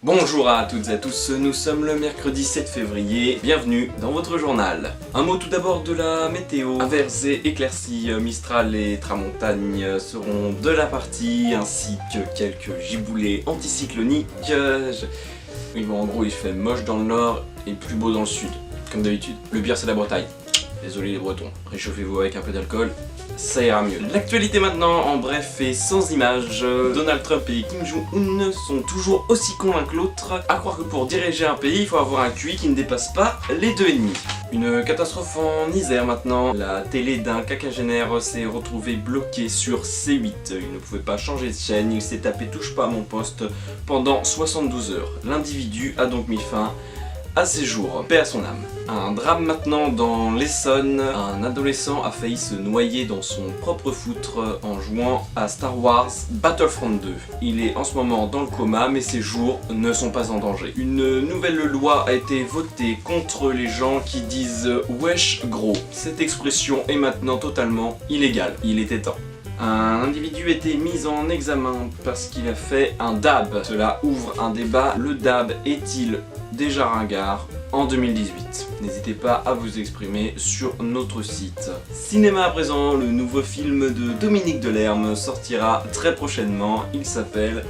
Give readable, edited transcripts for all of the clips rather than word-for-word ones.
Bonjour à toutes et à tous, nous sommes le mercredi 7 février, bienvenue dans votre journal. Un mot tout d'abord de la météo. Averses et éclaircies, Mistral et Tramontagne seront de la partie, ainsi que quelques giboulées anticycloniques. Oui bon, en gros il fait moche dans le nord et plus beau dans le sud, comme d'habitude. Le pire c'est la Bretagne. Désolé les Bretons, réchauffez-vous avec un peu d'alcool, ça ira mieux. L'actualité maintenant, en bref et sans images. Donald Trump et Kim Jong-un sont toujours aussi cons l'un que l'autre, à croire que pour diriger un pays, il faut avoir un QI qui ne dépasse pas les 2,5. Une catastrophe en Isère maintenant. La télé d'un quinquagénaire s'est retrouvée bloquée sur C8. Il ne pouvait pas changer de chaîne, il s'est tapé touche pas à mon poste pendant 72 heures. L'individu a donc mis fin à ses jours, paix à son âme. Un drame maintenant dans l'Essonne, un adolescent a failli se noyer dans son propre foutre en jouant à Star Wars Battlefront 2. Il est en ce moment dans le coma mais ses jours ne sont pas en danger. Une nouvelle loi a été votée contre les gens qui disent « wesh gros ». Cette expression est maintenant totalement illégale, il était temps. Un individu a été mis en examen parce qu'il a fait un dab. Cela ouvre un débat, le dab est-il déjà ringard en 2018? N'hésitez pas à vous exprimer sur notre site. Cinéma à présent, le nouveau film de Dominique Delerme sortira très prochainement, il s'appelle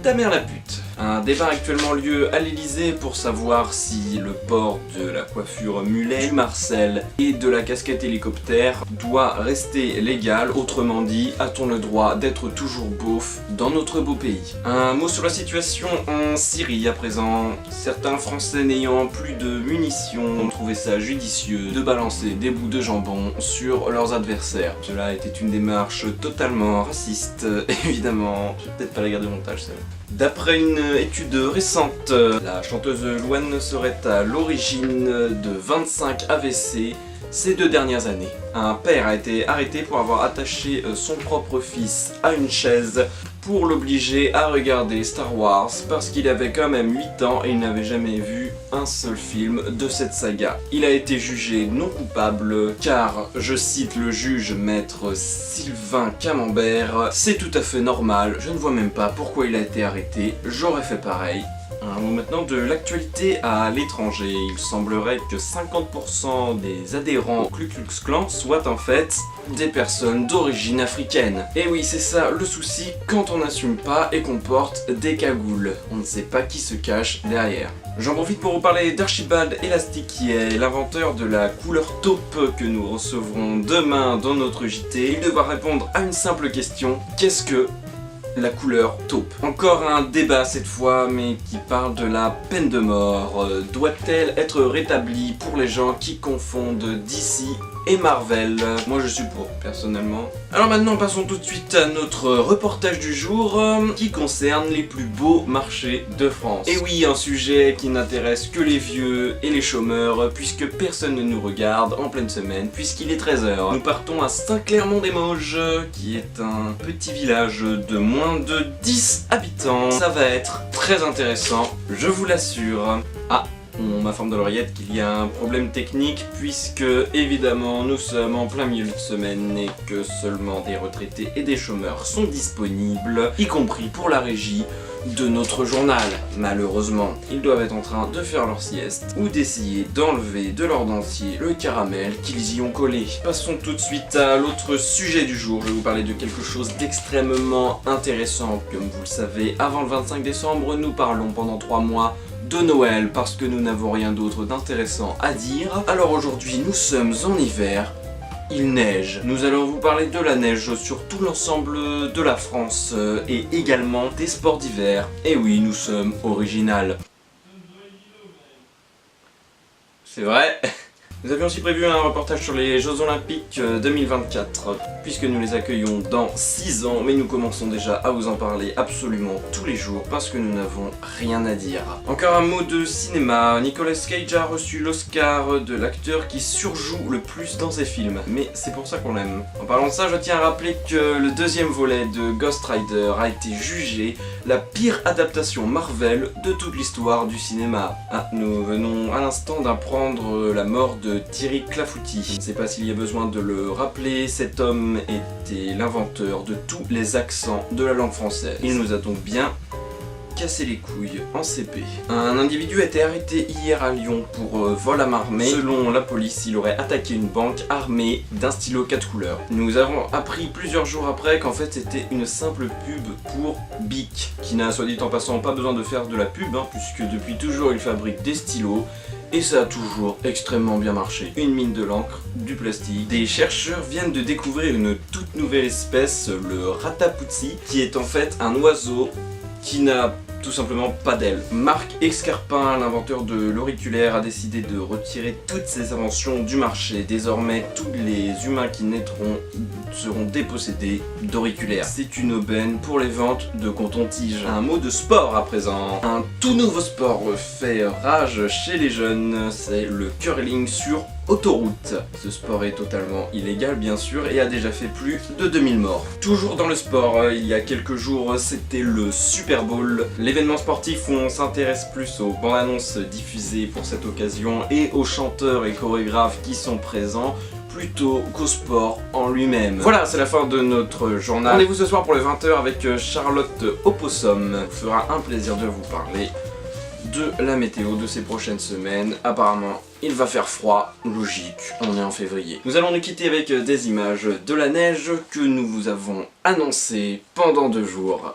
Ta mère la pute. Un débat a actuellement lieu à l'Elysée pour savoir si le port de la coiffure mulet, du Marcel et de la casquette hélicoptère doit rester légal. Autrement dit, a-t-on le droit d'être toujours beauf dans notre beau pays? Un mot sur la situation en Syrie à présent. Certains Français n'ayant plus de munitions ont trouvé ça judicieux de balancer des bouts de jambon sur leurs adversaires. Cela était une démarche totalement raciste, évidemment. Je vais peut-être pas la garder au montage celle-là. D'après une étude récente, la chanteuse Louane serait à l'origine de 25 AVC ces 2 dernières années. Un père a été arrêté pour avoir attaché son propre fils à une chaise pour l'obliger à regarder Star Wars parce qu'il avait quand même 8 ans et il n'avait jamais vu un seul film de cette saga. Il a été jugé non coupable car, je cite le juge maître Sylvain Camembert, c'est tout à fait normal, je ne vois même pas pourquoi il a été arrêté, j'aurais fait pareil. Un mot maintenant de l'actualité à l'étranger. Il semblerait que 50% des adhérents au Ku Klux Klan soient en fait des personnes d'origine africaine. Et oui, c'est ça le souci quand on n'assume pas et qu'on porte des cagoules. On ne sait pas qui se cache derrière. J'en profite pour vous parler d'Archibald Elastic qui est l'inventeur de la couleur taupe que nous recevrons demain dans notre JT. Il devra répondre à une simple question: qu'est-ce que la couleur taupe? Encore un débat cette fois, mais qui parle de la peine de mort. Doit-elle être rétablie pour les gens qui confondent DC et Marvel? Moi je suis pour, personnellement. Alors maintenant passons tout de suite à notre reportage du jour qui concerne les plus beaux marchés de France. Et oui, un sujet qui n'intéresse que les vieux et les chômeurs puisque personne ne nous regarde en pleine semaine puisqu'il est 13h. Nous partons à Saint-Clair-Mont-des-Mauges qui est un petit village de moins de 10 habitants. Ça va être très intéressant, je vous l'assure. Ah, on m'informe de l'oreillette qu'il y a un problème technique puisque évidemment nous sommes en plein milieu de semaine et que seulement des retraités et des chômeurs sont disponibles, y compris pour la régie de notre journal. Malheureusement, ils doivent être en train de faire leur sieste ou d'essayer d'enlever de leur dentier le caramel qu'ils y ont collé. Passons tout de suite à l'autre sujet du jour. Je vais vous parler de quelque chose d'extrêmement intéressant. Comme vous le savez, avant le 25 décembre, nous parlons pendant 3 mois de Noël parce que nous n'avons rien d'autre d'intéressant à dire. Alors aujourd'hui, nous sommes en hiver. Il neige. Nous allons vous parler de la neige sur tout l'ensemble de la France et également des sports d'hiver. Et oui, nous sommes original. C'est vrai. Nous avions aussi prévu un reportage sur les Jeux Olympiques 2024, puisque nous les accueillons dans 6 ans, mais nous commençons déjà à vous en parler absolument tous les jours, parce que nous n'avons rien à dire. Encore un mot de cinéma, Nicolas Cage a reçu l'Oscar de l'acteur qui surjoue le plus dans ses films, mais c'est pour ça qu'on l'aime. En parlant de ça, je tiens à rappeler que le 2e volet de Ghost Rider a été jugé la pire adaptation Marvel de toute l'histoire du cinéma. Ah, nous venons à l'instant d'apprendre la mort de Thierry Clafouti. Je ne sais pas s'il y a besoin de le rappeler, cet homme était l'inventeur de tous les accents de la langue française. Il nous a donc bien casser les couilles en CP. Un individu a été arrêté hier à Lyon pour vol à main armée. Selon la police, il aurait attaqué une banque armé d'un stylo 4 couleurs. Nous avons appris plusieurs jours après qu'en fait c'était une simple pub pour Bic, qui n'a soit dit en passant pas besoin de faire de la pub, puisque depuis toujours il fabrique des stylos. Et ça a toujours extrêmement bien marché. Une mine de l'encre, du plastique. Des chercheurs viennent de découvrir une toute nouvelle espèce, le Ratapuzzi, qui est en fait un oiseau qui n'a tout simplement pas d'ailes. Marc Escarpin, l'inventeur de l'auriculaire, a décidé de retirer toutes ses inventions du marché. Désormais, tous les humains qui naîtront seront dépossédés d'auriculaires. C'est une aubaine pour les ventes de coton-tige. Un mot de sport à présent. Un tout nouveau sport fait rage chez les jeunes, c'est le curling sur autoroute. Ce sport est totalement illégal bien sûr et a déjà fait plus de 2000 morts. Toujours dans le sport, il y a quelques jours c'était le Super Bowl. L'événement sportif où on s'intéresse plus aux bandes annonces diffusées pour cette occasion et aux chanteurs et chorégraphes qui sont présents plutôt qu'au sport en lui-même. Voilà, c'est la fin de notre journal. Rendez-vous ce soir pour les 20h avec Charlotte Opossum. Il fera un plaisir de vous parler de la météo de ces prochaines semaines. Apparemment, il va faire froid, logique, on est en février. Nous allons nous quitter avec des images de la neige que nous vous avons annoncées pendant 2 jours.